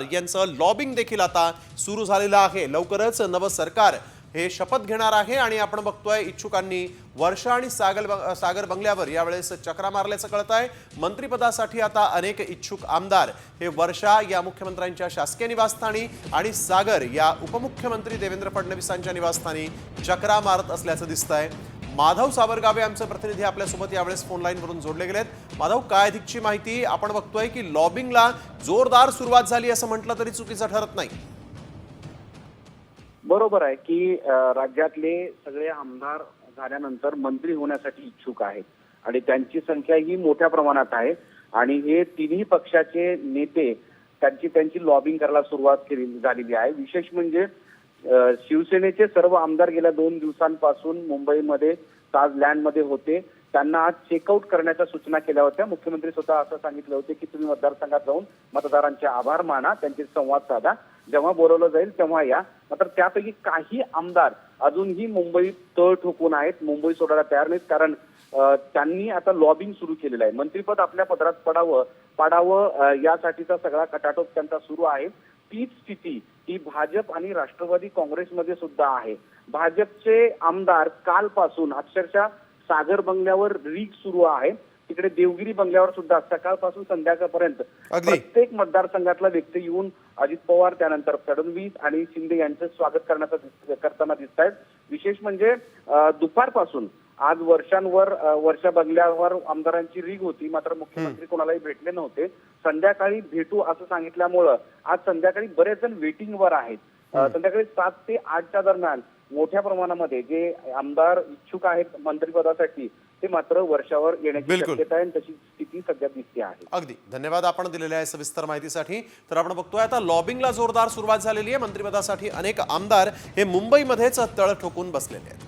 यांचं लॉबिंग देखील आता सुरू झालेलं आहे। लवकरच नवं सरकार हे शपथ घेणार आहे आणि आपण बघतोय इच्छुकांनी वर्षा आणि सागर बंगल्यावर यावेळेस चक्रा मारल्याचं कळत आहे। मंत्रिपदासाठी आता अनेक इच्छुक आमदार हे वर्षा या मुख्यमंत्र्यांच्या शासकीय निवासस्थानी आणि सागर या उपमुख्यमंत्री देवेंद्र फडणवीसांच्या निवासस्थानी चक्रा मारत असल्याचं दिसतंय। माधव सावरगावे आमचे प्रतिनिधी आपल्यासोबत यावेळेस फोन लाईन वरून जोडले गेलेत। माधव, काय अधिकची माहिती? आपण बघतोय की लॉबिंगला जोरदार सुरुवात झाली असं म्हटलं तरी चुकीचं ठरत नाही। बरोबर आहे की राज्यातले सगळे आमदार झाल्यानंतर मंत्री होण्यासाठी इच्छुक आहेत आणि त्यांची संख्या ही मोठ्या प्रमाणात आहे आणि हे तिन्ही पक्षाचे नेते त्यांची लॉबिंग करायला सुरुवात झालेली आहे। विशेष म्हणजे शिवसेनेचे सर्व आमदार गेल्या 2 दिवसांपासून मुंबईमध्ये ताज लँडमध्ये होते। त्यांना आज चेकआउट करण्याच्या सूचना केल्या होत्या। मुख्यमंत्री स्वतः असं सांगितलं होते की तुम्ही मतदारसंघात जाऊन मतदारांचे आभार माना, त्यांचे संवाद साधा, जेव्हा बोलवलं जाईल तेव्हा या। मात्र त्यापैकी काही आमदार अजूनही मुंबईत तळ ठोकून आहेत, मुंबई सोडायला तयार नाहीत, कारण त्यांनी आता लॉबिंग सुरू केलेलं आहे। मंत्रिपद आपल्या पदरात पाडावं यासाठीचा सगळा खटाटोप त्यांचा सुरू आहे। तीच स्थिती ही भाजप आणि राष्ट्रवादी काँग्रेसमध्ये सुद्धा आहे। भाजपचे आमदार कालपासून अक्षरशः सागर बंगल्यावर रीग सुरू आहे, तिकडे देवगिरी बंगल्यावर सुद्धा सकाळपासून संध्याकाळपर्यंत प्रत्येक मतदारसंघातला व्यक्ती येऊन अजित पवार, त्यानंतर फडणवीस आणि शिंदे यांचं स्वागत करताना दिसत आहेत। विशेष म्हणजे दुपारपासून आज वर्षा बंगल्यावर आमदारांची रीग होती, मात्र मुख्यमंत्री कोणालाही भेटले नव्हते। संध्याकाळी भेटू असं सांगितल्यामुळं आज संध्याकाळी बरेच जण वेटिंगवर आहेत। संध्याकाळी 7 ते 8च्या दरम्यान मोठ्या प्रमाणामध्ये जे आमदार इच्छुक आहेत मंत्रिपदासाठी ते मात्र वर्षावर येण्याची शक्यता आहे, तशी स्थिती सध्या दिसते आहे। अगदी धन्यवाद आपण दिलेल्या सविस्तर माहितीसाठी। तर आपण बघतोय आता लॉबिंगला जोरदार सुरुवात झालेली आहे। मंत्रिपदासाठी अनेक आमदार हे मुंबईमध्येच तळ ठोकून बसलेले आहेत।